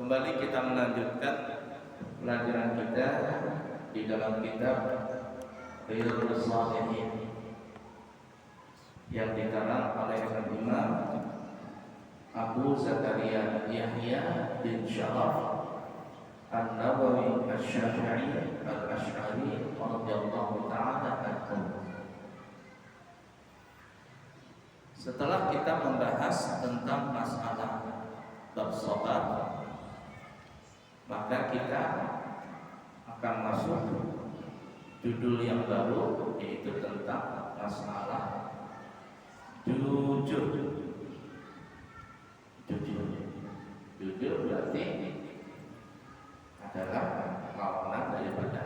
Kembali kita melanjutkan pelajaran kita di dalam kitab Riyadhus Shalihin yang dikarang oleh Imam Abu Zakaria Yahya bin Syaraf An-Nawawi Asy-Syafi'i Al-Asy'ari radhiyallahu ta'ala anhu. Setelah kita membahas tentang masalah bab salat, maka kita akan masuk judul yang baru, yaitu tentang masalah jujur. Jujur berarti adalah lawanan daripada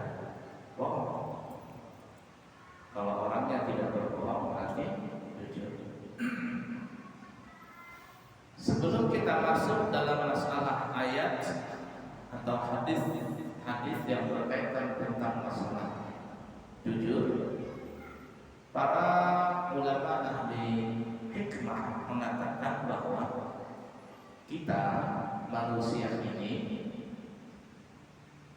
bohong. Kalau orangnya tidak berbohong berarti jujur. Sebelum kita masuk dalam masalah ayat atau hadis yang berkaitan tentang masalah jujur, para ulama ahli hikmah mengatakan bahwa kita manusia ini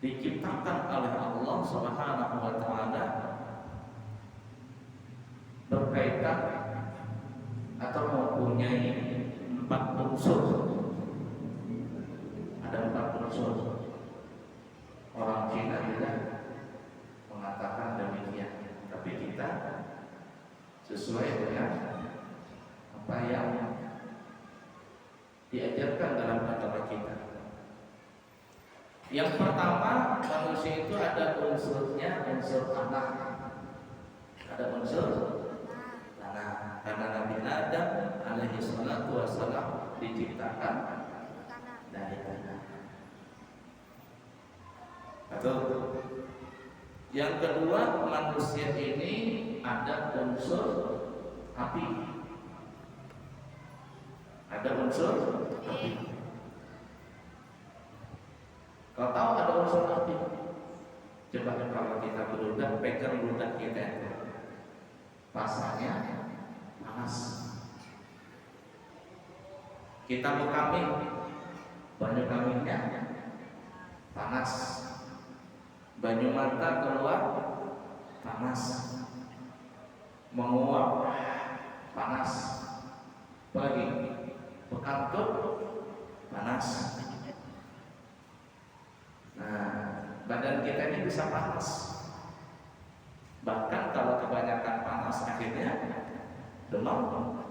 diciptakan oleh Allah Subhanahu wa taala berkaitan atau mempunyai 4 unsur. Ada 4 unsur. Orang Cina juga mengatakan demikian, tapi kita sesuai dengan apa yang diajarkan dalam agama kita. Yang pertama, manusia itu ada unsurnya, unsur tanah. Ada unsur tanah, karena Nabi Adam alaihi salatu wassalam diciptakan dari tanah. Atau yang kedua, manusia ini ada unsur api. Ada unsur api. Kalau tahu ada unsur api, coba kalau kita berudak, pegang berudak kita, rasanya panas. Kita berkambing, banyu kambingnya panas. Banyu mata keluar panas, menguap panas, apalagi bekantut panas. Nah, badan kita ini bisa panas. Bahkan kalau kebanyakan panas akhirnya demam,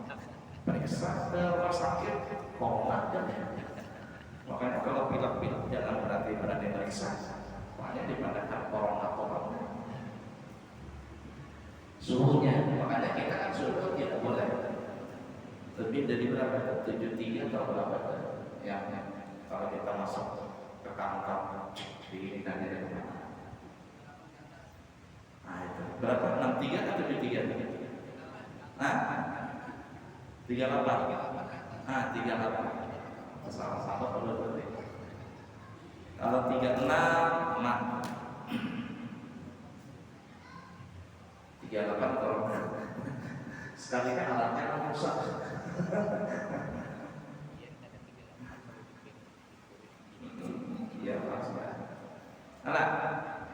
periksa ke rumah sakit, koma. Makanya kalau pilek-pilek jangan berarti periksa. Makanya dipandangkan corona. Suhunya, makanya kita kan suhu tidak boleh lebih dari berapa? 73 atau berapa? Ya, kalau kita masuk ke kantor di dan dari mana? Nah itu berapa? 63 atau 73? Nah, 38. Nah, 38. Sama-sama perlu berarti. Kalau 36, nah 38 kalau sekali kan alatnya rusak. Iya pasti. Nah,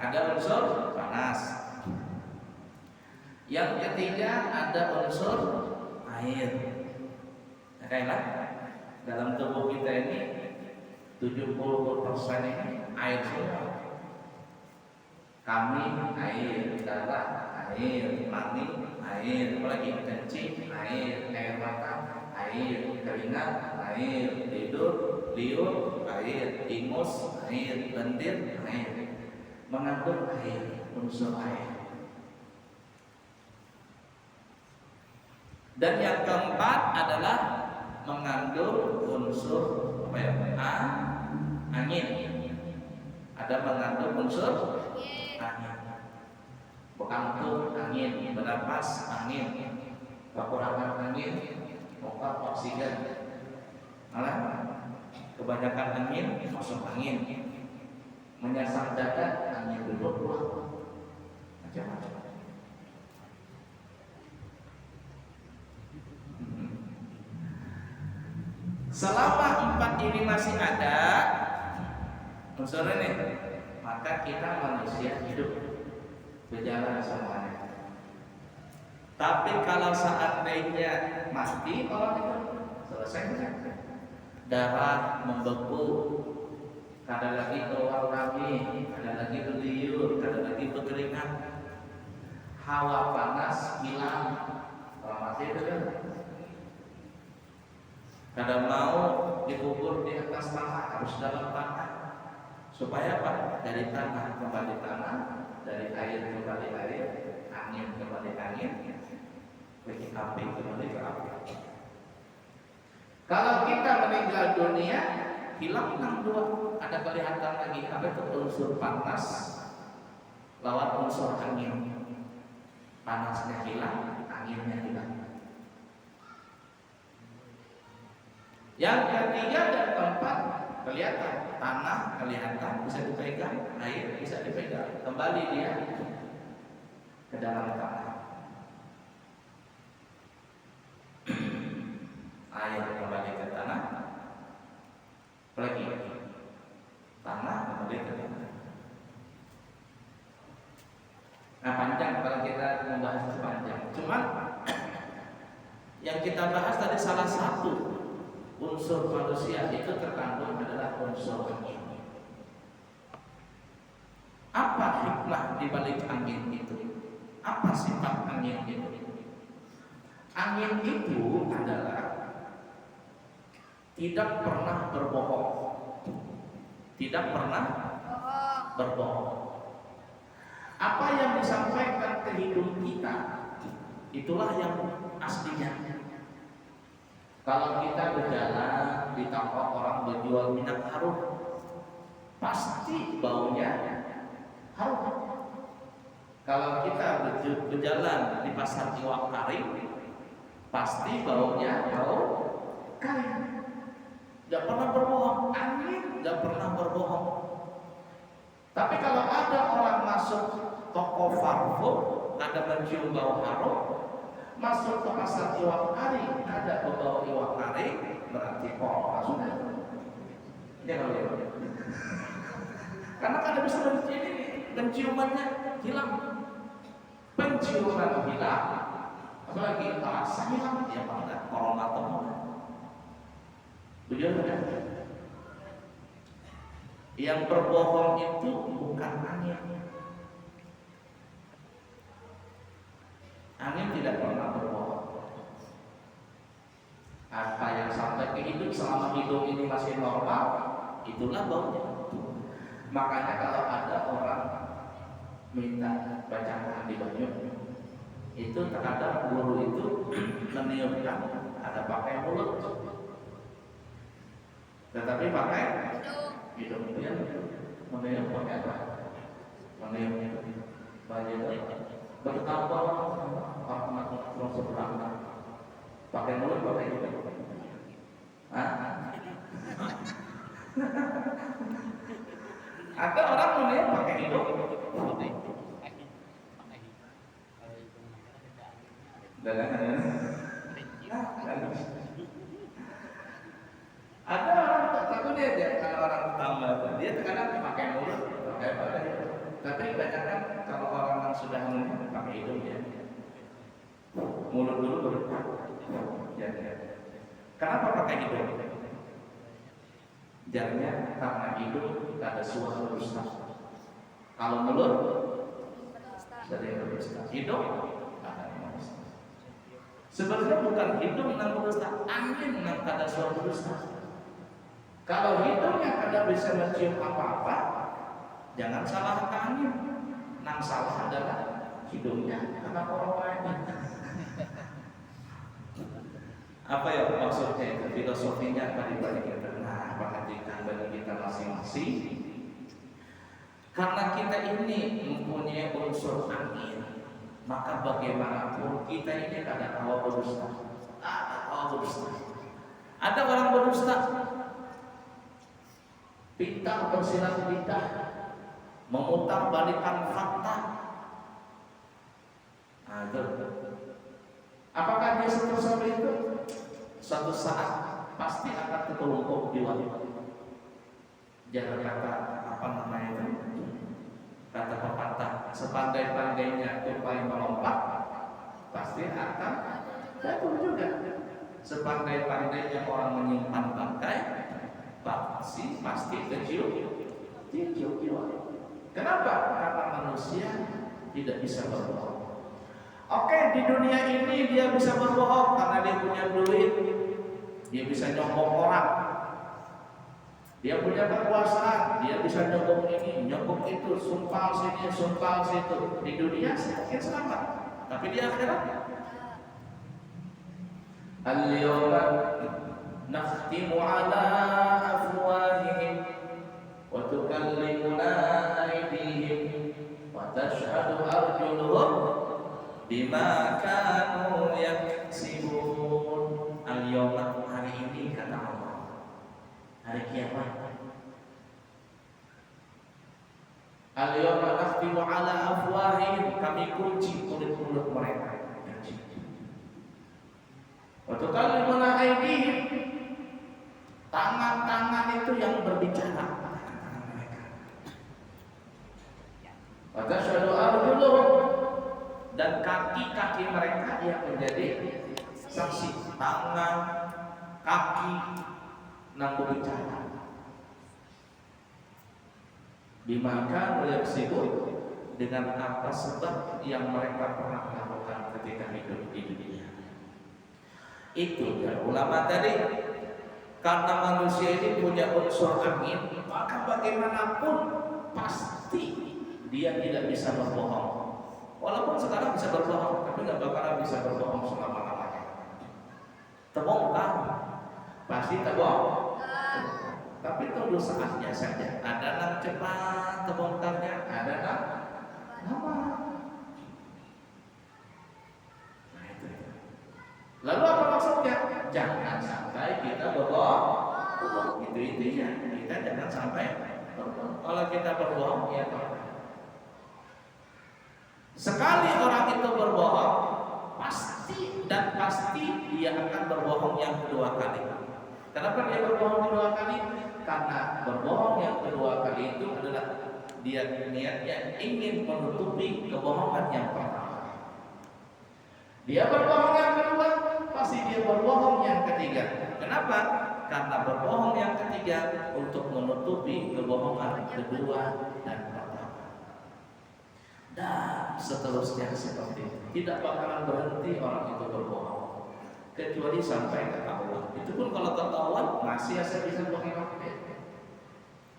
ada unsur panas. Yang ketiga ada unsur air. Kayaklah dalam tubuh kita ini 70% ini air semua. Kami air, darah air, mani air, apalagi kencing air, air mata air, keringat air, liur air, ingus air, lendir air, mengandung air, unsur air. Dan yang keempat adalah mengandung unsur apa ya? Angin. Ada mengandung unsur angin. Bekantut angin, bernapas angin, kekurangan angin, mokap oksigen. Malah kebanyakan angin masuk angin, menyasar dada angin duduk macam-macam. Selama 4 ini masih ada, unsur ini, maka kita manusia hidup berjalan semuanya. Tapi kalau seandainya mati orang itu selesai, darah membeku, kadang lagi keluar kami, kadang lagi berliur, kadang lagi berkeringat, hawa panas hilang, orang mati itu kan. Kadang mau dikubur di atas tanah, harus dalam tanah. Supaya apa? Dari tanah kembali tanah, dari air kembali air, angin kembali angin, bagi api kembali ke api. Kalau kita meninggal dunia, hilang yang dua, ada kelihatan lagi apa itu unsur panas lawan unsur angin. Panasnya hilang, anginnya hilang. Yang ketiga dan keempat kelihatan, tanah kelihatan bisa dipegang, air bisa dipegang, kembali dia ke dalam tanah. Air kembali ke tanah, lagi tanah kembali ke tanah. Nah panjang kalau kita membahas itu panjang. Cuman yang kita bahas tadi salah satu unsur manusia itu terkandung adalah unsur angin. Apa hikmah di balik angin itu? Apa sifat angin itu? Angin itu adalah tidak pernah berbohong. Tidak pernah berbohong. Apa yang disampaikan ke hidung kita, itulah yang aslinya. Kalau kita berjalan di tempat orang berjual minyak harum, pasti baunya harum. Kalau kita berjalan di pasar iwak kari, pasti baunya bau kari. Tidak pernah berbohong, angin tidak pernah berbohong. Tapi kalau ada orang masuk toko parfum, ada mencium bau harum, masuk ke pasar iwak kari, ada bau iwak kari, berarti sudah. Jangan lihat. Karena kada bisa mencium ini, penciumannya hilang. Penciuman hilang, apalagi rasa hilang, ya pada corona teman. Begitu kan? Yang berbohong itu bukan angin. Angin tidak pernah berbohong. Apa yang sampai ke hidup selama hidup ini masih normal, itulah baunya. Makanya kalau ada orang minta bacaan di baju, itu terkadang guru itu meniupkan ada pakai mulut, tetapi pakai hidung. Dia meniup pakai apa? Meniup baju bertambah rahmat Allah subhanahu pakai mulut pakai hidung. Ada orang meniup pakai hidung. Ada orang takutnya aja kalau orang tambah dia terkadang pakai mulut, pakai apa? Tapi kebanyakan kalau orang yang sudah pakai hidung ya, mulut dulu baru ya. Kenapa pakai hidung? Jarnya karena hidung ada suara dusta. Kalau mulut sering berdusta. Hidung sebenarnya bukan hidung yang berdusta, angin yang kada suara dusta. Kalau hidungnya kada bisa mencium apa-apa, jangan salah angin. Yang salah adalah hidungnya, karena orang lain. Apa ya maksudnya itu? Filosofinya apa dibalik itu? Nah, perhatikan bagi kita masing-masing. Karena kita ini mempunyai unsur angin, maka bagaimanapun kita ini kada tahu berdusta. Ada orang berdusta, pintar bersilat lidah, memutar balikan fakta. Apakah dia seperti itu? Suatu saat pasti akan terkelumpuk di wajib. Jangan kata apa namanya itu, kata pepatah, sepandai-pandainya tupai melompat pasti akan jatuh juga. Sepandai-pandainya orang menyimpan bangkai pasti kecil. Kenapa? Karena manusia tidak bisa berbohong. Oke, di dunia ini dia bisa berbohong karena dia punya duit, dia bisa nyogok orang, dia punya kekuasaan, dia bisa nyogok ini, nyogok itu, sumpah sini, sumpah situ. Di dunia sedikit selamat, tapi di akhirat al-yawma nakhtimu ala afwahihim wa tukallimuna aydihim wa tashhadu arjuluhum bima kanu yaksibun. Al-yawma, hari ini kata Allah, hari kiamat. Al-yawma nakhtimu ala afwahihim, kami kunci mulut-mulut mereka. Wa tukallimuna aydihim, tangan-tangan itu yang berbicara. Wa tashhadu arjuluhum, dan kaki-kaki mereka yang menjadi saksi. Tangan, kaki yang berbicara. Bimaka yaksibun, dengan apa sebab yang mereka pernah lakukan ketika hidup di dunia. Itu ya ulama tadi, karena manusia ini punya unsur angin, maka bagaimanapun pasti dia tidak bisa berbohong. Walaupun sekarang bisa berbohong, tapi nggak bakalan bisa berbohong selama-lamanya. Terbongkar, pasti terbongkar. Tapi tunggu saatnya saja. Ada yang cepat terbongkarnya, ada yang lama. Nah itu. Lalu apa maksudnya? Jangan sampai kita berbohong. Itu intinya. Kita jangan sampai berbohong. Kalau kita berbohong, ya sekali orang itu berbohong, pasti dia akan berbohong yang kedua kali. Kenapa dia berbohong kedua kali? Karena berbohong yang kedua kali itu adalah dia niatnya ingin menutupi kebohongan yang pertama. Dia berbohong yang kedua, pasti dia berbohong yang ketiga. Kenapa? Karena berbohong yang ketiga untuk menutupi kebohongan kedua dan dan seterusnya seperti itu. Tidak bakalan berhenti orang itu berbohong kecuali sampai ketahuan. Itu pun kalau ketahuan masih asal bisa bohong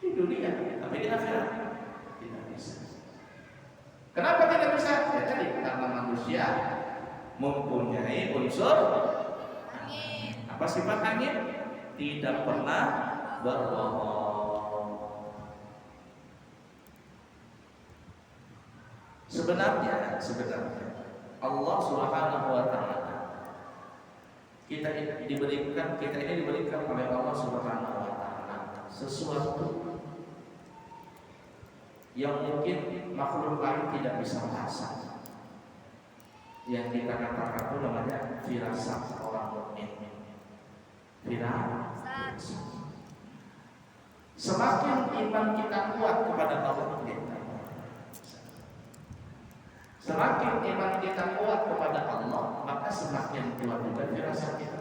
di dunia, tapi di akhirat tidak bisa. Kenapa tidak bisa? Ya tadi karena manusia mempunyai unsur angin. Apa sifat angin? Tidak pernah berbohong. Sebenarnya Allah Subhanahu wa taala kita ini diberikan oleh Allah Subhanahu wa taala sesuatu yang mungkin makhluk lain tidak bisa merasa. Yang kita katakan itu namanya firasat orang mukmin. Firasat. Semakin iman kita kuat kepada Allah, semakin iman kita kuat kepada Allah, maka semakin kuat juga firasat kita.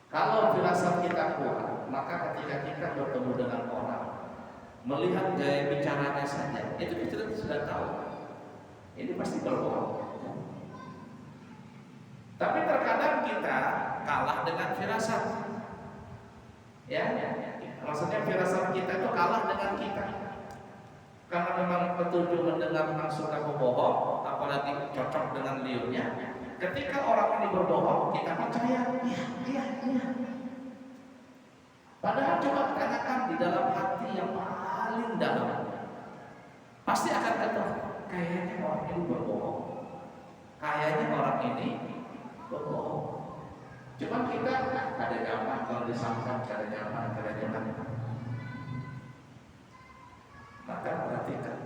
Kalau firasat kita kuat, maka ketika kita bertemu dengan orang, melihat gaya bicaranya saja, itu kita sudah tahu ini pasti berbohong. Tapi terkadang kita kalah dengan firasat. Ya, maksudnya firasat kita itu kalah dengan kita. Karena memang petunjuk mendengar langsung kamu bohong, apalagi cocok dengan liurnya. Ketika orang ini berbohong, kita percaya, iya. Padahal coba tanyakan di dalam hati yang paling dalam, pasti akan kata, kayaknya orang ini berbohong. Kayaknya orang ini berbohong. Cuma kita ada nyaman kalau disangka, ada nyaman. Maka perhatikan.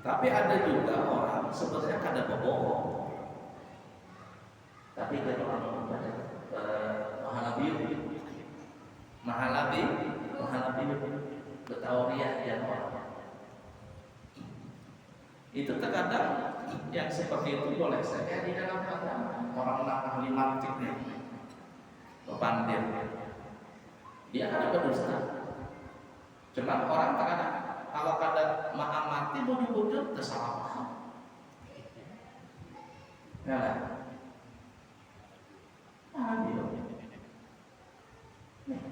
Tapi ada juga orang sebenarnya kada bohong. Tapi kalau orang pada mahalabi betauriah yang orang. Itu terkadang yang seperti itu boleh saja di dalam agama. Orang ahli mantiknya, pepandir, dia kan berdusta. Cuman orang terkadang kalau kada mengamati bujur-bujur tersalah paham. Ya kan?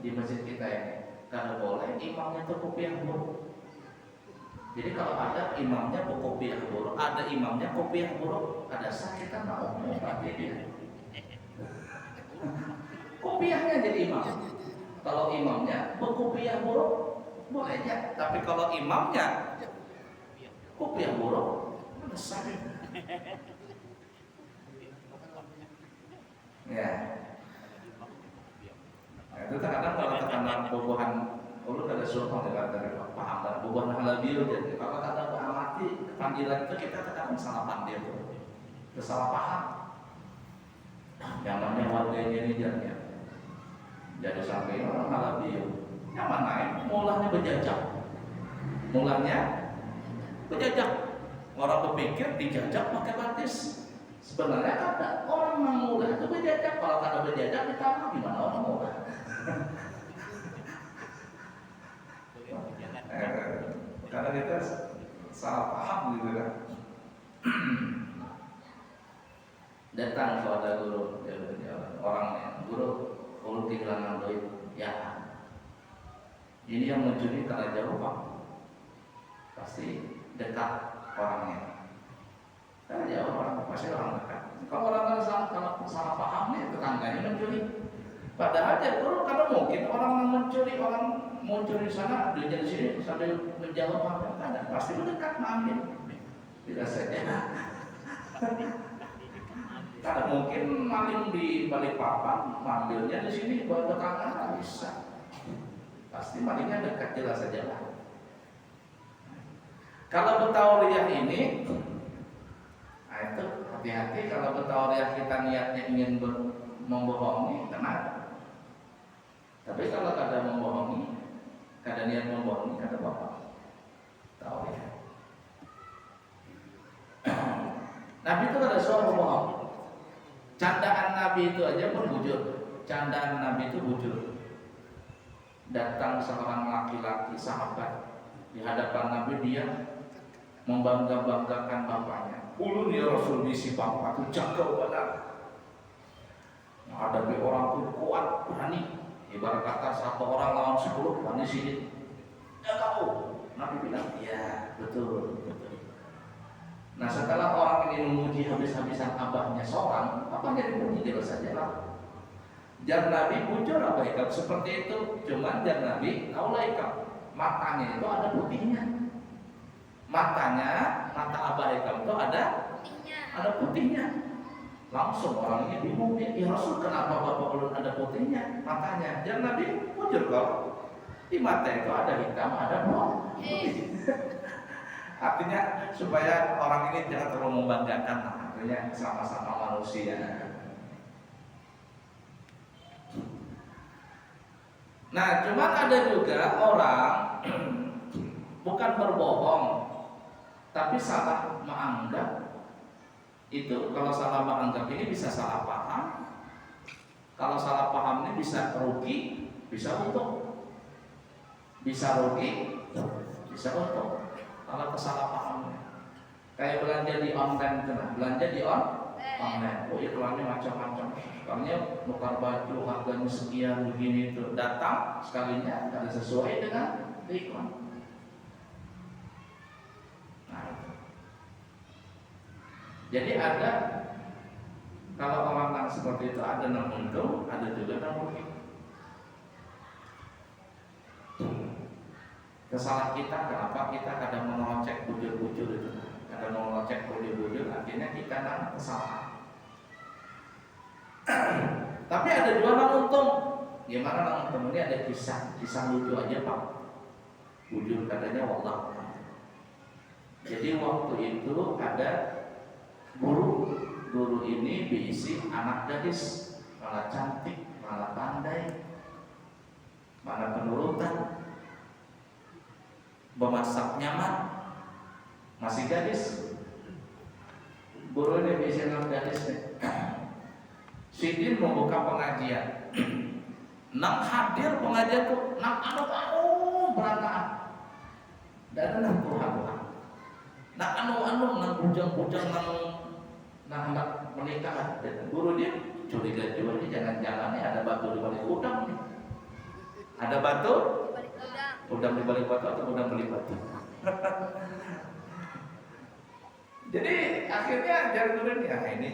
Di masjid kita ini kada boleh imamnya itu kopiah buruk. Jadi kalau ada imamnya kopiah buruk, ada imamnya kopiah buruk, ada sah kita mau berarti dia. Kopiahnya jadi imam. Kalau imamnya berkopiah buruk boleh aja, tapi kalau imamnya kopiah buruk sah. Ya. Nah, itu terkadang kalau tekanan bobohan ulun ada suruh dari paham dan bobohan halabiu jadi kalau kadang mengamati panggilan itu kita terkadang salah pandir, salah paham. Yang namanya warganya ini jadi sampai orang halabiu. Yang mana mulanya berjajak. Orang berpikir dijajak pakai batis. Sebenarnya ada orang mengulah itu berjajak. Kalau kada berjajak ditanya gimana orang mengulah? Karena kita salah paham gitu kan. Datang kepada guru, orang guru ulun kehilangan duit, ya. Ini yang mencuri karena jauh Pak, pasti dekat orangnya. Karena jauh orang pasti orang dekat. Kalau orang kalau salah paham nih tetangganya mencuri. Padahal ya guru karena mungkin orang mencuri, orang mau curi sana, dia di sini sambil menjawab apa ada pasti mendekat mengambil. Tidak saja. Karena mungkin maling di Balikpapan, ngambilnya di sini buat tetangga bisa. Pasti malingnya dekat jelas saja lah. Kalau betauriah ini, nah itu hati-hati kalau betauriah kita niatnya ingin membohongi, tenang. Tapi kalau kada membohongi, kada niat membohongi, kata bapak, tauriah. Nabi itu kada suara bohong. Candaan Nabi itu aja pun bujur. Candaan Nabi itu bujur. Datang seorang laki-laki sahabat di hadapan Nabi, dia membangga-banggakan bapaknya. Ulun ya Rasul bisi bapak itu jaga badan. Hadapi orang itu kuat, berani. Ibarat kata satu orang lawan 10, berani sini. Ya kau. Nabi bilang, iya betul. Nah setelah orang ini memuji habis-habisan abahnya seorang, abahnya dipuji jelas saja lah. Jar Nabi bujur apa ikam seperti itu, cuman jar Nabi taulah ikam matanya itu ada putihnya. Mata abah ikam itu ada putihnya. Langsung orang ini bingung, ya Rasul kenapa bapak ulun ada putihnya matanya? Jar Nabi bujur kok di mata itu ada hitam, ada putih. Artinya supaya orang ini jangan terlalu membanggakan, artinya sama-sama manusia. Nah, cuman ada juga orang bukan berbohong, tapi salah menganggap. Itu kalau salah menganggap ini bisa salah paham. Kalau salah paham ini bisa rugi, bisa untung. Bisa rugi, bisa untung. Kalau kesalahpahaman, kayak belanja di online, belanja di online. Oh ya keluarnya macam-macam. Soalnya nukar baju harganya sekian begini itu, datang sekalinya tidak sesuai dengan iklan. Nah, jadi ada kalau orang seperti itu ada yang untung, ada juga yang rugi. Kesalahan kita kenapa kita kadang menocek bujur-bujur itu, kadang menocek bujur-bujur, akhirnya kita kan kesalahan. Tapi ada juga yang untung. Gimana yang untung ini ada kisah lucu aja Pak. Bujur katanya wallah. Jadi waktu itu ada guru ini diisi anak gadis, malah cantik, malah pandai, malah penurutan, memasak nyaman, masih gadis. Guru ini diisi anak gadis nih. Sidin membuka pengajian. Nang hadir pengajian tuh, nang anu berantakan. Dan nang Tuhan. Nah anu nang bujang-bujang nang hendak menikah. Guru dia curiga juga nih, jangan-jangan nih ada batu di balik udang nih. Ada batu? Udang di balik batu atau udang balik batu? Jadi akhirnya jangan guru ini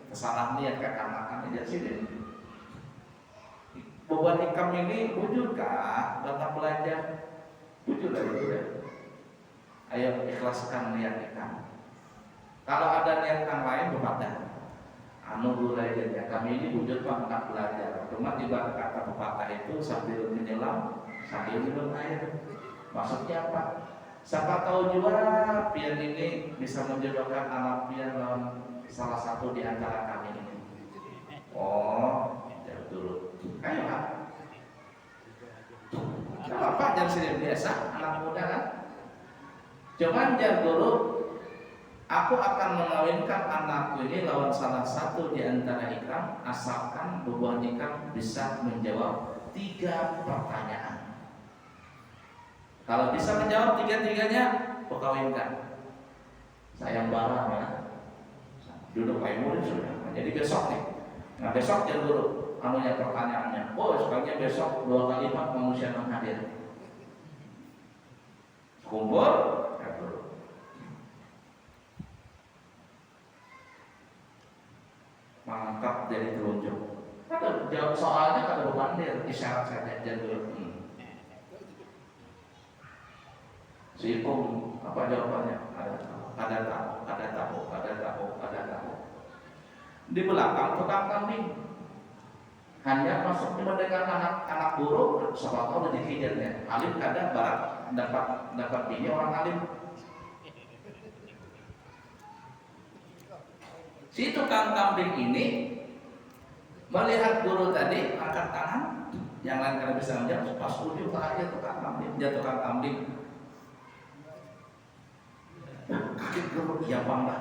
kesalahan niat kekanak-kanak aja sih. Beban ikam ini wujudkah dalam belajar? Wujud ya. Ayo ikhlaskan niat ikam. Kalau ada niat yang lain berkata, anu gurainya kami ini wujud pangkat belajar. Cuma ibarat kata pepatah itu sambil menyelam, sambil minum air. Maksudnya apa? Siapa tahu juga pian ini bisa menjodohkan anak pian lawan salah satu di antara kami ini. Oh, jauh dulu. Ayo Pak. Apa jangan sini biasa anak muda kan? Cuman jangan dulu, aku akan mengawinkan anakku ini lawan salah satu di antara ikram, asalkan beban ikram bisa menjawab 3 pertanyaan. Kalau bisa menjawab 3-tiganya, aku kawinkan. Sayang barang ya, duduk kayak murid sudah. Jadi besok nih, nah besok jangan dulu, anunya pertanyaannya. Oh sebaiknya besok 2 kalimat manusia yang hadir. Kumpul. Mangkap jadi telunjuk. Ada jawab soalnya kada bebandir, isyarat saja jadul. Sikum apa jawabannya? Ada tahu. Di belakang tukang kambing. Hanya masuk mendengar anak buruk, siapa tahu udah dikejarnya. Alim kadang barat dapat bini orang alim. Si tukang kambing ini melihat guru tadi angkat tangan, yang lain kada bisa menjawab, pas ujung terakhir tukang kambing, dia tukang kambing. Kaget guru, ya bangga,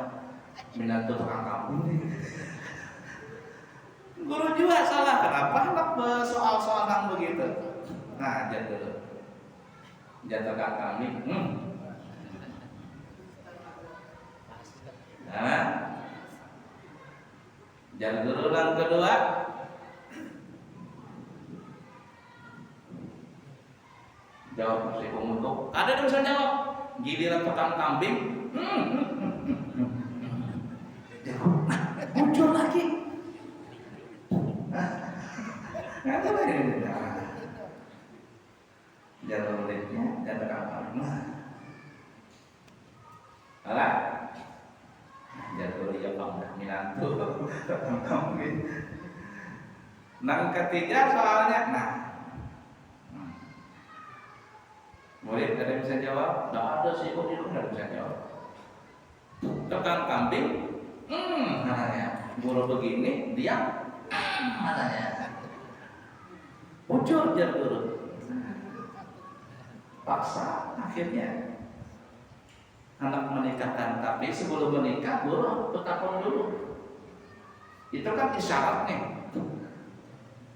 minat tukang kambing. Guru juga salah, kenapa hendak soal-soal nang begitu? Nah, jatuh tukang kambing. Nah. Jangan dulu yang kedua. Jawab masih pemutuk. Ada yang bisa jawab. Giliran tukang kambing. Muncul lagi. Ada lagi. Jangan muridnya, jangan tukang kambing. Alah. Jatuh dia bangga minantu kambing. Nang ketiga soalnya, murid ada bisa jawab, tidak ada sih kok itu tidak bisa jawab. Tukang kambing, katanya guru begini dia, katanya ucur jar guru, paksa akhirnya. Anak menikahkan, tapi sebelum menikah guru bertakon dulu. Itu kan isyarat nih.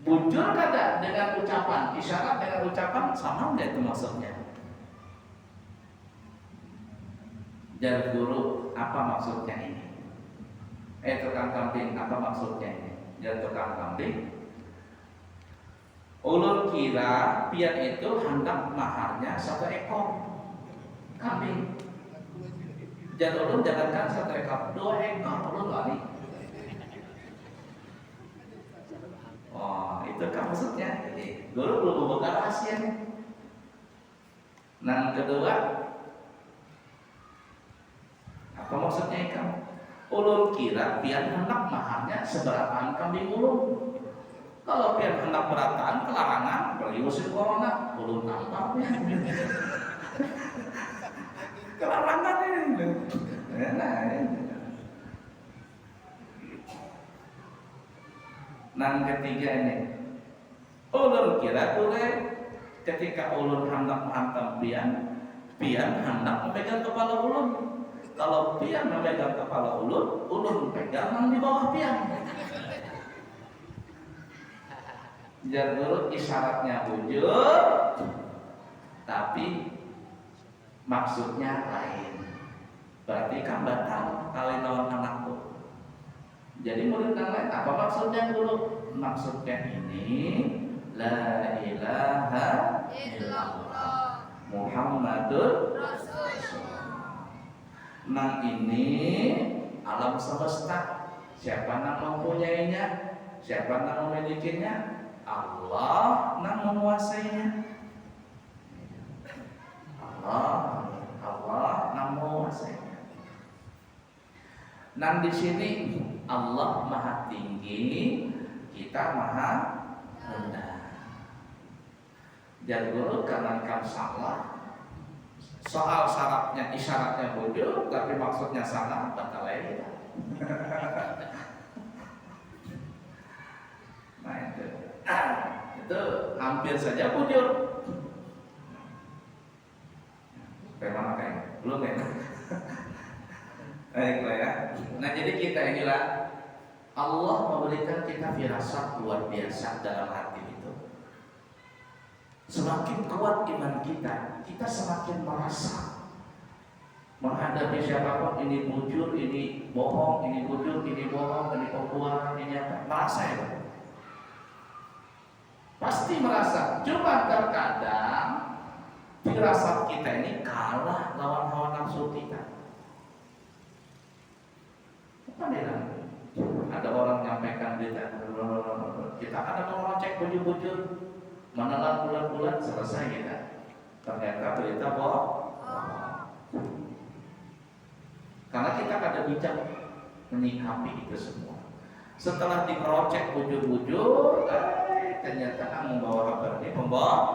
Bujur kada dengan ucapan, isyarat dengan ucapan sama enggak itu maksudnya? Jar guru, apa maksudnya ini? Tukang kambing, apa maksudnya ini? Jar tukang kambing. Ulun kira pian itu hendak maharnya 1 ekor kambing. Jangan ulun jangankan 1 ekor, 2 ekor ulun lari. Oh, itu kan maksudnya. Jadi guru belum membuka rahasianya. Nah, kedua, apa maksudnya ikan? Ulun kira pian hendak maharnya seberapaan kambing ulun. Kalau pian hendak berataan kelarangan, apalagi musim corona, ulun tampar. Kelarangan ini Nang ketiga ini, ulun kira kure ketika ulun hendak menghantam pian hendak memegang kepala ulun. Kalau pian memegang kepala ulun pegang nang di bawah pian. Jar dulu isyaratnya bujur, tapi maksudnya lain. Berarti kan batal kawin lawan anakku. Jadi murid yang lain apa maksudnya dulu? Maksudnya ini la ilaha illallah Muhammadur Rasulullah. Nang ini alam semesta. Siapa yang mempunyainya? Siapa yang memilikinya? Allah yang menguasainya. Allah yang menguasainya. Nang di sini Allah maha tinggi, kita maha rendah. Jadi karena kan salah. Soal syaratnya, isyaratnya bujur, tapi maksudnya salah, batal lagi. Nah itu hampir saja bujur. Bagaimana kayaknya? Belum ya? Baiklah ya. Nah jadi kita inilah Allah memberikan kita firasat luar biasa dalam hati itu. Semakin kuat iman kita, kita semakin merasa menghadapi siapapun ini bujur, ini bohong, ini bujur, ini bohong, ini pembualan, ini apa? Merasa ya, pasti merasa. Cuma terkadang firasat kita ini kalah lawan hawa nafsu kita. Ada orang menyampaikan berita, kita ada orang cek bujur-bujur, menelan bulan-bulan selesai kita. Ternyata berita bohong. Karena kita ada bijak menyikapi itu semua. Setelah dikerocek bujur-bujur, ternyata membawa kabar ini pembohong.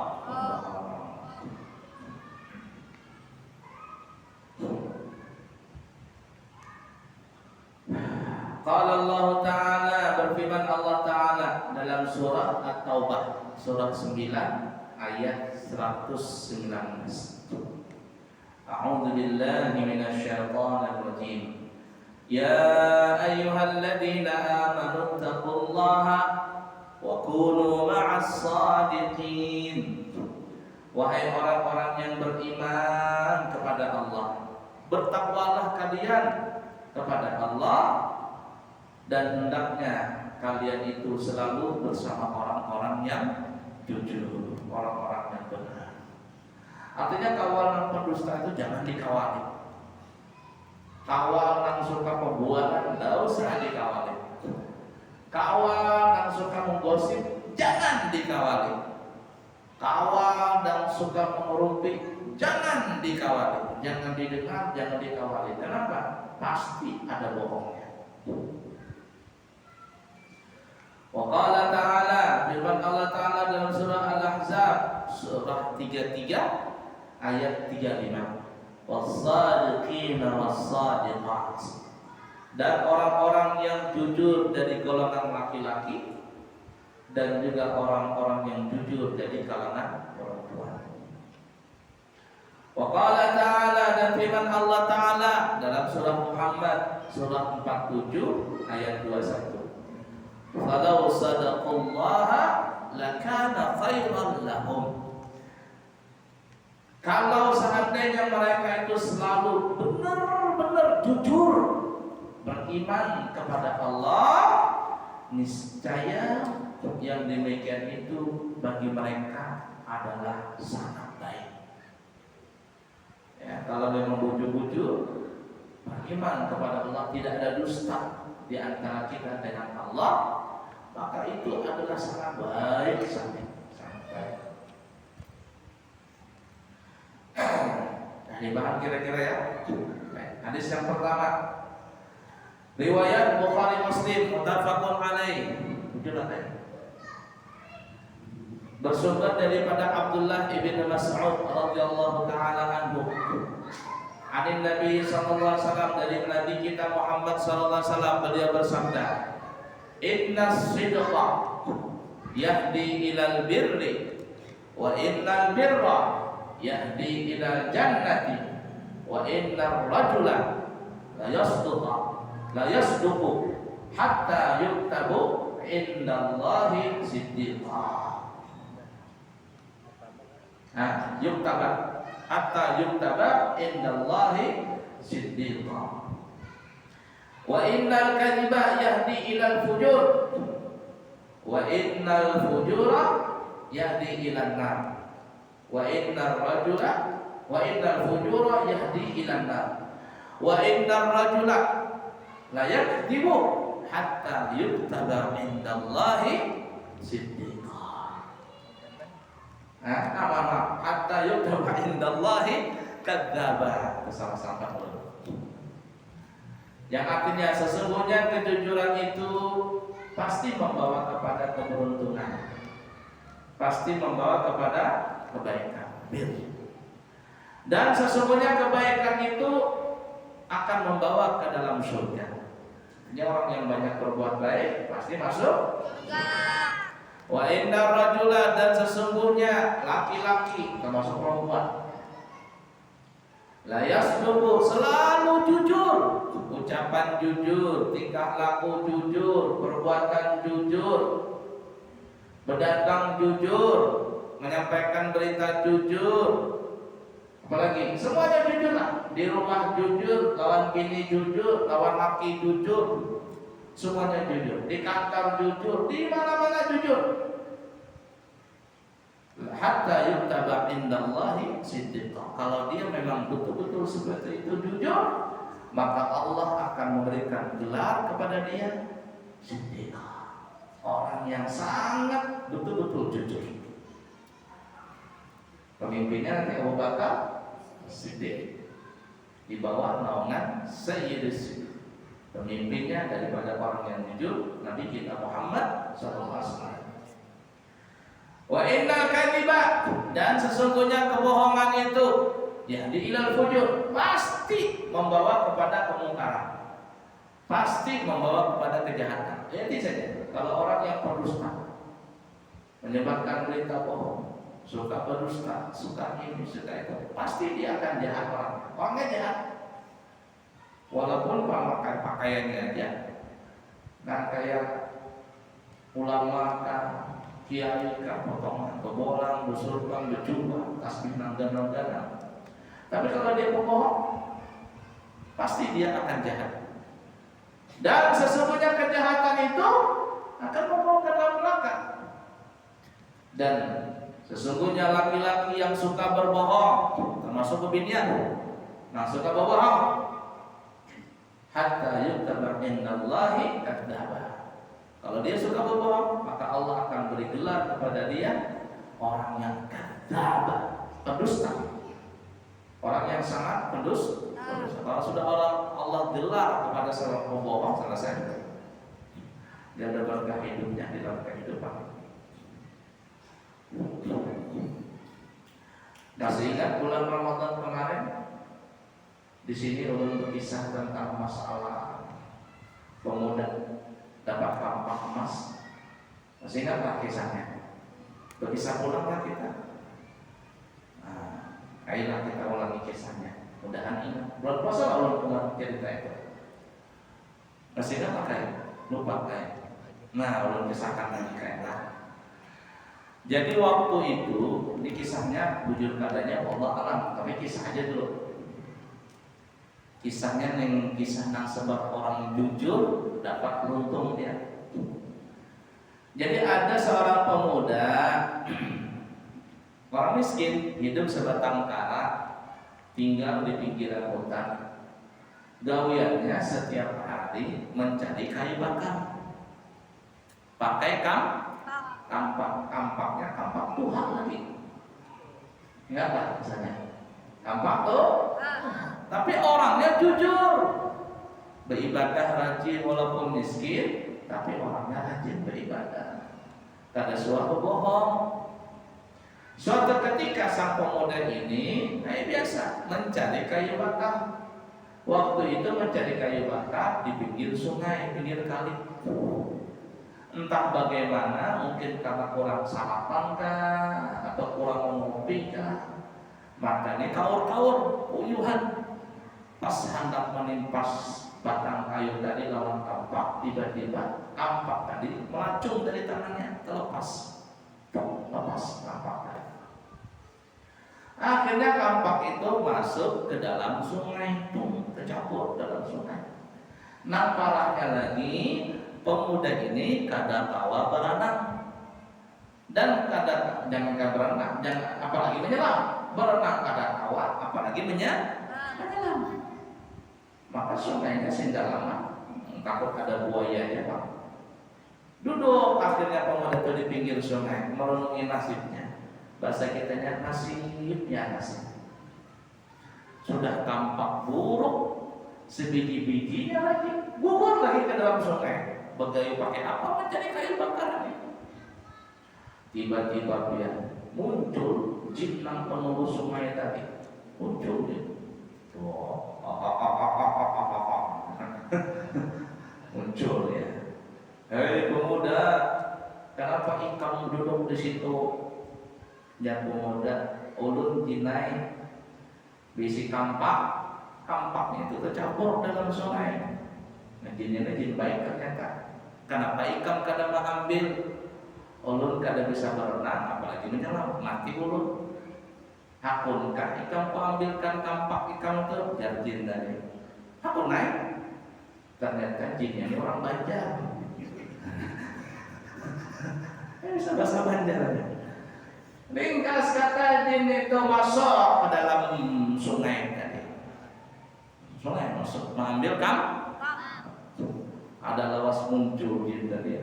Qala Allah Ta'ala, berfirman Allah Ta'ala dalam surah At-Taubah, surah 9 ayat 119. A'udzu billahi minasyaitonir rajim. Ya ayyuhalladzina amanu taqullaha wa kunu ma'as shadiqin. Wahai orang-orang yang beriman kepada Allah, bertakwalah kalian kepada Allah, dan hendaknya kalian itu selalu bersama orang-orang yang jujur, orang-orang yang benar. Artinya kawalan pendusta itu jangan dikawali. Kawalan suka pembualan tidak usah dikawali. Kawalan suka menggosip jangan dikawali. Kawalan suka mengerumpi jangan dikawali. Jangan didengar, jangan dikawali. Kenapa? Pasti ada bohongnya. Wa qala ta'ala, firman Allah Ta'ala dalam surah Al-Ahzab surah 33 ayat 35. Was-sadiqina was-sadiqat. Dan orang-orang yang jujur dari golongan laki-laki dan juga orang-orang yang jujur dari kalangan perempuan. Wa qala ta'ala, dan firman Allah Ta'ala dalam surah Muhammad surah 47 ayat 21. Falau sadaqallaha lakana khairan lahum. Kalau seandainya mereka itu selalu benar-benar jujur beriman kepada Allah, niscaya yang demikian itu bagi mereka adalah sangat baik. Ya, kalau memang bujur-bujur beriman kepada Allah, tidak ada dusta di antara kita dengan Allah, maka itu adalah sangat baik, sangat baik. Nah, dibahas kira-kira ya. Hadis yang pertama, riwayat Bukhari Muslim, muttafaqun alaih. Bersumber daripada Abdullah ibn Mas'ud radhiyallahu taala anhu. Anin Nabi sallallahu alaihi wasallam, dari Nabi kita Muhammad sallallahu alaihi wasallam, beliau bersabda, Innas sidqa yahdi ilal birri wa innal birra yahdi ilal jannati wa innar rajula la yasduqu hatta yuktabu indallahi siddiqa. Yuktaba hatta yuktaba indallahi siddiqa. Wa innal kadhiba yahdi ilal fujur wa innal fujura yahdi ilan nar wa innar fujura yahdi ilan nar wa innar rajula la yakdzibu hatta yuktaba indallahi siddiqa. Hatta yuktaba indallahi kadzdzaba. Sama-sama dulu. Yang artinya sesungguhnya kejujuran itu pasti membawa kepada keberuntungan, pasti membawa kepada kebaikan. Dan sesungguhnya kebaikan itu akan membawa ke dalam surga. Ini orang yang banyak berbuat baik pasti masuk surga. Wa inna rajula, dan sesungguhnya laki-laki termasuk perempuan, la yasduqu, selalu jujur, ucapan jujur, tingkah laku jujur, perbuatan jujur, berdatang jujur, menyampaikan berita jujur, apalagi semuanya jujur lah. Di rumah jujur, lawan bini jujur, lawan laki jujur, semuanya jujur. Di kantor jujur, di mana-mana jujur. Hatta yuktaba indallahi siddiqa. Kalau dia memang betul-betul seperti itu jujur, maka Allah akan memberikan gelar kepada dia siddiqa, orang yang sangat betul-betul jujur. Pemimpinnya nanti Abu Bakar Siddiq, di bawah naungan Sayyidus Siddiq. Pemimpinnya daripada orang yang jujur Nabi kita Muhammad SAW. Wa innal kadhiba, dan sesungguhnya kebohongan itu yahdi ilal fujur, pasti membawa kepada kemungkaran, pasti membawa kepada kejahatan. Jadi saja kalau orang yang berdusta, menyebarkan berita bohong, suka berdusta, suka ini, suka itu, pasti dia akan jahat. Orangnya jahat, walaupun pakaiannya aja nah kayak ulama kan, kiai kan, potongan, kebolang, bersurban, berjubah, tasbih nanggan-nanggan. Tapi kalau dia pembohong, pasti dia akan jahat. Dan sesungguhnya kejahatan itu akan membawa ke dalam neraka. Dan sesungguhnya laki-laki yang suka berbohong, termasuk kebinian, nah suka berbohong, hatta yuktaba indallahi kadzdzaba. Kalau dia suka berbohong, maka Allah akan beri gelar kepada dia orang yang kadzdzaba, pendusta. Orang yang sangat pendusta. Kalau sudah Allah gelar kepada seorang pembohong, selesai. Dia ada berkah hidupnya di dalam kehidupan. Masih ingat bulan Ramadan kemarin? Di sini ulun berkisah tentang masalah pemuda dapat kampak emas. Masih ingat kisahnya? Berkisah ulanglah kita. Ayolah kita ulangi kisahnya. Mudahan ingat. Bulan puasa ulun ulang cerita itu. Masih ingat kayak? Lupa kayak? Nah, ulun kisahkan lagi kayak lah. Jadi waktu itu di kisahnya bujur kadanya Allah alam, tapi kisah aja dulu. Kisahnya yang kisah nang sebab orang jujur dapat beruntung dia. Jadi ada seorang pemuda orang miskin, hidup sebatang kara, tinggal di pinggiran hutan. Gawiannya setiap hari mencari kayu bakar, pakai kampaknya kampak Tuhan lagi. Ingat lah misalnya kampak tuh. Tapi orangnya jujur, beribadah rajin walaupun miskin, tapi orangnya rajin beribadah. Tidak ada suatu bohong. Suatu ketika sang pemuda ini kayak biasa mencari kayu bakar. Waktu itu mencari kayu bakar di pinggir sungai, pinggir kali. Entah bagaimana, mungkin karena kurang sarapan kah, atau kurang ngopi kah, makanya kaur-kaur, uyuhan. Pas hendak menimpas batang kayu tadi lawan kampak, tiba-tiba kampak tadi melacung dari tangannya, terlepas, lepas kampak tadi. Akhirnya kampak itu masuk ke dalam sungai, tercampur dalam sungai. Nah parahnya lagi, pemuda ini kada tawa berenang, dan kada jangan berenang, jangan apalagi menyelam. Berenang kada tawa, apalagi menyelam. Maka sungainya sehingga lama, takut ada buayanya Pak. Duduk akhirnya pemuda itu di pinggir sungai merenungi nasibnya. Bahasa kitanya nasibnya nasib. Sudah tampak buruk, sebiji-bijinya lagi gugur lagi ke dalam sungai. Bergayu pakai apa menjadi kayu bakar ini. Tiba-tiba dia muncul jin nang penunggu sungai tadi. Muncul dia. Muncul ya. Hei pemuda, kenapa kamu duduk di situ? Ya pemuda, ulun jinai bisi kampaknya itu tercampur dalam sungai. Nah jinnya jin baik ternyata. Kenapa ikam kada mengambil? Ulun kada bisa berenang, apalagi menyelam, mati ulun. Hakunkah ikam ambilkan kampak ikam itu? Jar jin tadi. Hakun naik. Ternyata jinnya ini orang Banjar. Bisa bahasa Banjar. Ringkas kata jin itu masuk ke dalam sungai tadi. Sungai masuk mengambil kampak. Ada lawas muncul jin tadi.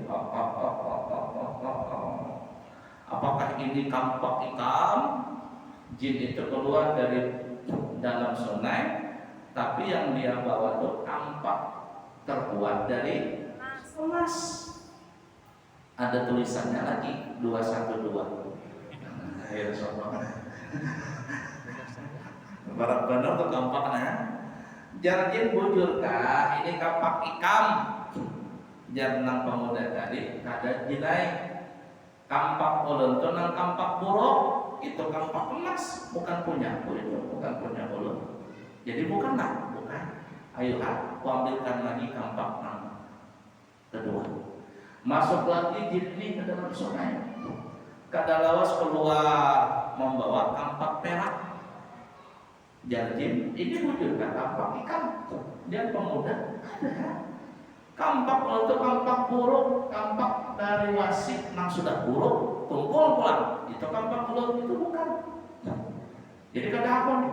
Apakah ini kampak ikam? Jin itu keluar dari dalam sungai, tapi yang dia bawa itu kampak terbuat dari emas. Ada tulisannya lagi 212. Ayo sobat. Benar tuh kampaknya. Jar jin bujur kah? Ini kampak ikam. Jar nang pemuda tadi kada jinai. Kampak ulun tuh nang kampak buruk. Itu kampak emas, bukan punya itu, bukan punya ulun. Jadi bukan. Ayo ambilkan lagi kampak nang kedua. Masuk lagi jin ke dalam sungai. Kada lawas keluar membawa kampak perak. Jin ini wujudkan kampak ikan. Dan pemuda ada. Kampak untuk kampak buruk, kampak dari wasit nang sudah buruk, tumpul pulang. Itu kampak ulun itu bukan. Jadi kada apa nih?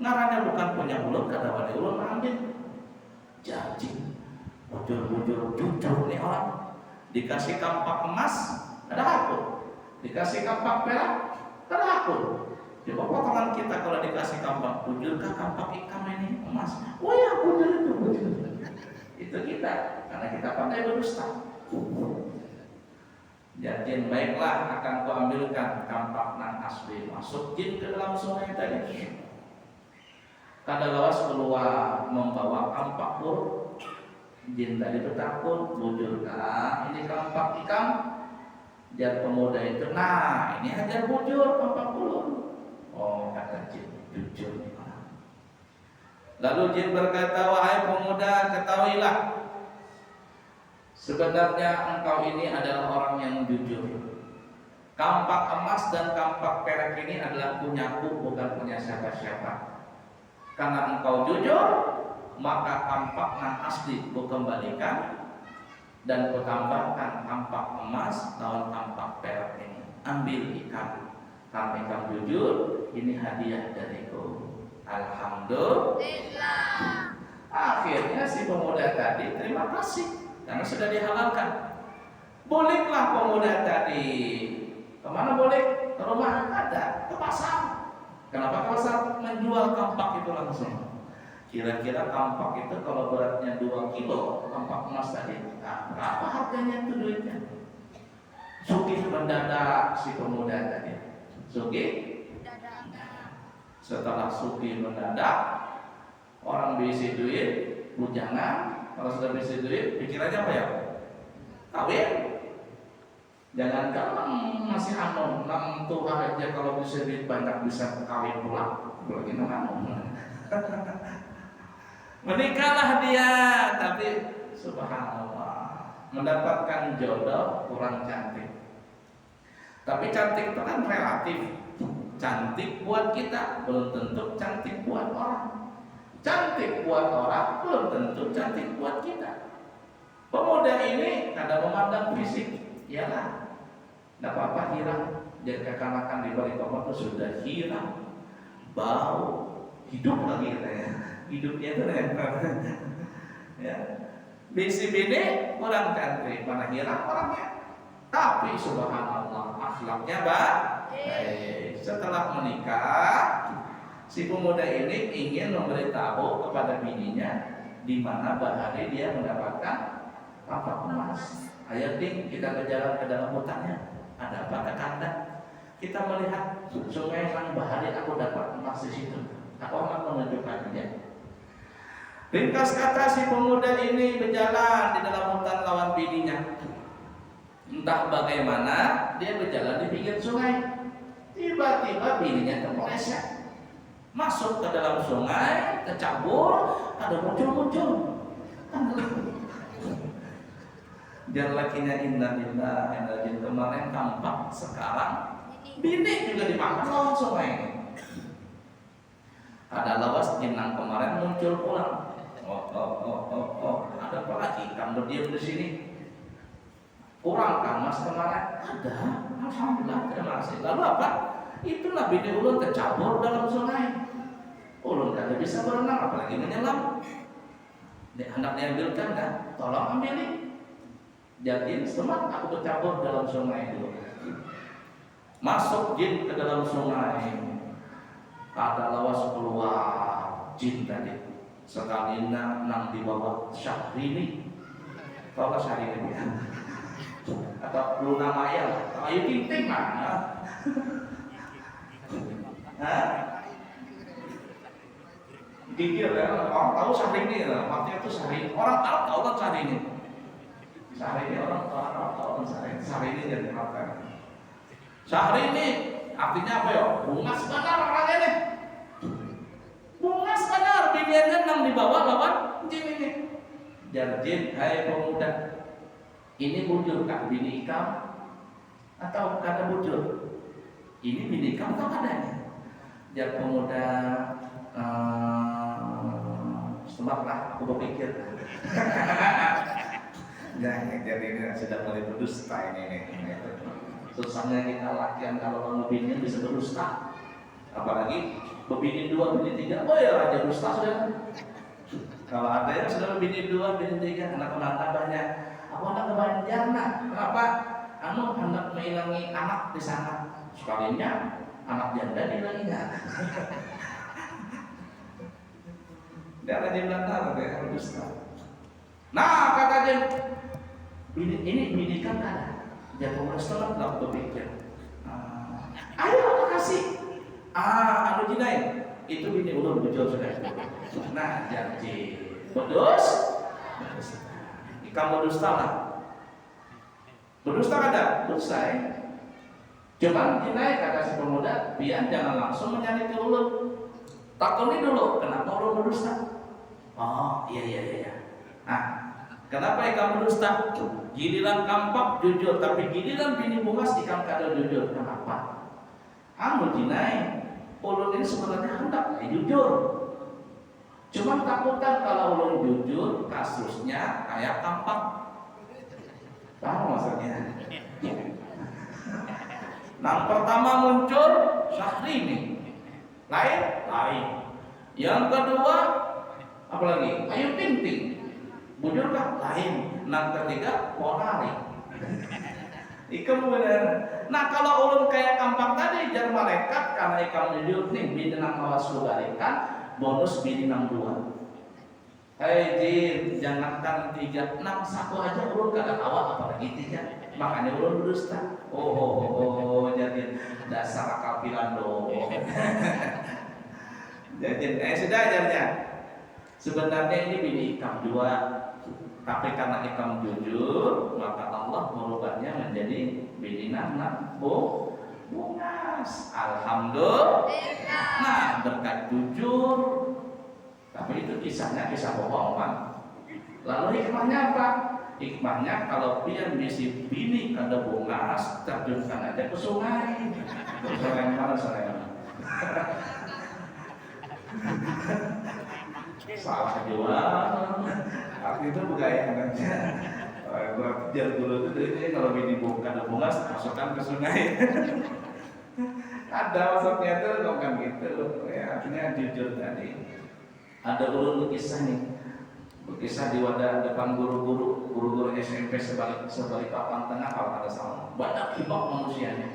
Ngarannya bukan punya ulun, kada wani ulun ambil. Janji, bujur-bujur jujur nih orang. Dikasih kampak emas, ada aku. Dikasih kampak perak, ada aku. Coba potongan kita kalau dikasih kampak bujur, kah kampak ikan ini emas? Oh ya bujur itu bujur. Itu kita, karena kita pandai berdusta. Jadi baiklah akan kuambilkan kampak nang asli. Masuk jin ke dalam sungai tadi. Kada lawas keluar membawa kampak buruk. Jin tadi bertakut, bujur kah ini kampak ikan? Jar pemuda itu, nah ini ajar bujur kampak buruk. Oh kata jin, jujur nih. Lalu jin berkata, wahai pemuda, ketahuilah, sebenarnya engkau ini adalah orang yang jujur. Kampak emas dan kampak perak ini adalah punyaku, bukan punya siapa-siapa. Karena engkau jujur, maka kampak yang asli kukembalikan dan kutambahkan kampak emas lawan kampak perak ini. Ambil ikan, karena ikan jujur, ini hadiah dariku. Alhamdulillah. Akhirnya si pemuda tadi terima kasih karena sudah dihalalkan. Bolehlah pemuda tadi kemana boleh? Ke rumah ada, ke pasar. Kenapa ke pasar? Menjual kampak itu langsung. Kira-kira kampak itu kalau beratnya 2 kilo, kampak emas tadi, nah, berapa harganya itu duitnya? Sugih mendadak si pemuda tadi. Sugih setelah sugih mendadak, orang berisi duit, bujangan. Kalau sudah berisi duit, pikirannya apa ya? Kawin. Jangan kan masih anom, nang tua aja kalau bisa duit banyak bisa kawin pulang, lagi anom. Menikahlah dia, tapi subhanallah mendapatkan jodoh kurang cantik. Tapi cantik itu kan relatif. Cantik buat kita belum tentu cantik buat orang. Cantik buat orang belum tentu cantik buat kita. Pemuda ini kadang memandang fisik, iyalah, tidak apa-apa hilang. Jadi kekanakan di balik tomat itu sudah hilang, bau, hidup lagi katanya. Hidupnya itu ya. Bisi bini kurang cantik, mana hilang orangnya. Tapi subhanallah akhlaknya baik. Setelah menikah, si pemuda ini ingin memberitahu kepada bininya di mana bahari dia mendapatkan tapak emas. Ayo ding, kita berjalan ke dalam hutannya. Ada apa kakanda? Kita melihat sungai yang bahari, aku dapat emas di situ. Aku akan menunjukkannya. Ringkas kata, si pemuda ini berjalan di dalam hutan lawan bininya. Entah bagaimana dia berjalan di pinggir sungai. Tiba-tiba bininya terpeleset, masuk ke dalam sungai, tercabur, ada muncul-muncul. Dia lakinya indah kemarin tampak, sekarang bini juga dimakan lawan sungai. Ada lawas jenang kemarin muncul pulang. Ada apa lagi? Kamu diam di sini. Kurang kan mas kemarin? Ada. Alhamdulillah, terima kasih. Lalu apa? Itulah bini ulun tercabur dalam sungai. Ulun tidak bisa berenang, apalagi menyelam. Anaknya ambilkan kan? Tolong ambilin. Jadi semat aku tercabur dalam sungai dulu. Masuk jin ke dalam sungai. Ada lawas keluar jin tadi. Sekali nang di bawah Syahrini. Tahu Syahrini ya? Atau Luna Maya atau Ayu Ting Ting mana? Gigir ya, orang tahu Syahrini ya, maksudnya itu Syahrini. Orang tahu kan Syahrini. Syahrini orang tahu Syahrini jadi apa? Syahrini artinya apa ya? Bunga sebentar orangnya nih. Bunga sebentar, biniannya nang di bawah lawan jin ini. Jin, hai pemuda, ini bujur kah bini ikam atau kada bujur? Ini bini ikam atau kadanya? Jar pemuda, semaklah aku berpikir. Jangan, jadi ini sudah mulai berdusta ini. Susahnya kita lakian kalau orang bini bisa berdusta, apalagi berbini 2, bini 3. Oh ya raja dusta sudah. Kalau ada yang sudah berbini 2, bini 3, anak-anak banyak. Aku hendak ke Banjar nak. Kenapa? Anu hendak mengilangi anak di sana. Sekalinya anak janda dihilanginya. Dia ada di Belanda, dia dusta. Nah kata dia, ini bidikan ada. Dia pengurus telah berpikir. Ayo aku kasih. Anu jinai. Itu bini ulun bujur sudah. Nah jadi pedus. Kamu dusta lah. Berdusta kada? Dusta ya. Cuman jinai kata si pemuda, biar jangan langsung menyaliti ulun. Takuni dulu, kenapa ulun berdusta? Oh iya. Nah, kenapa kamu dusta? Giliran kampak jujur, tapi giliran bini bungas ikam kada jujur. Kenapa? Anu jinai, ulun ini sebenarnya hendak jujur. Cuma takutan kalau ulun jujur, kasusnya kayak kampak. Tahu maksudnya? Nah pertama muncul Syahrini, lain. Yang kedua apalagi? Ayu Ting Ting, bujur kah? Lain. Nah ketiga Polari. Ikam benar. Nah kalau ulun kayak kampak tadi jar malaikat karena ikam jujur nih bini nang awas lugarikan bonus bini nang 2. Hei jin, jangankan 3, 6, 1 aja ulun kada awak apalagi 3. Makanya ulun berdusta. Jadi dasar kapilan dong. Jadi sudah ajarnya. Sebenarnya ini bini ikam 2, Tapi karena ikam jujur, maka Allah merubahnya menjadi bidinah bungas. Alhamdulillah. Nah, berkat jujur. Tapi itu kisahnya kisah bohong, Pak. Lalu hikmahnya apa? Hikmahnya kalau biar misi bini kada bungas, terjunkan aja ke sungai. Sungai mana sungai? Salah jual. Arti itu bukan aja. Biar dulu itu dari kalau bini kada bungas, masukkan ke sungai. Ada maksudnya tuh bukan gitu. Ya, artinya jujur tadi. Ada ulun kisah nih, kisah di wadah depan guru-guru SMP sebalik papan tengah kalau ada salah. Banyak hibah manusianya.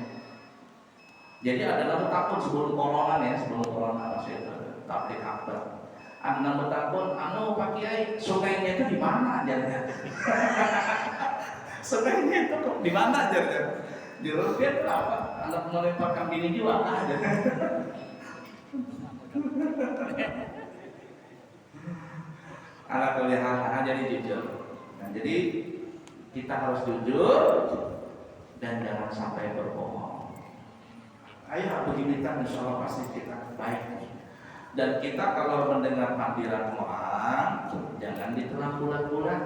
Jadi adalah takut sebelum corona masih itu tablik akbar. Anak bertakun, Pak Kiai, sungainya itu di mana aja? Sungainya itu di mana aja? Di Rupiah itu apa? Anak melemparkan bini juga aja. Anak kelihatan jadi jujur. Nah, jadi kita harus jujur dan jangan sampai berbohong. Ayo begini kan, insya Allah pasti kita baik. Dan kita kalau mendengar panggilan orang, jangan ditelan bulat-bulat.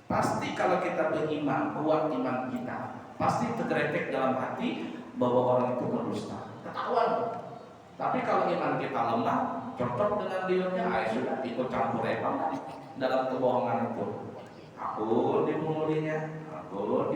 Pasti kalau kita beriman, kuat iman kita, pasti tergeletek dalam hati bahwa orang itu berdusta. Ketahuan. Tapi kalau iman kita lemah, cocok dengan dirinya, sudah ikut campur dalam kebohongan itu. Aku dipungulinya, aku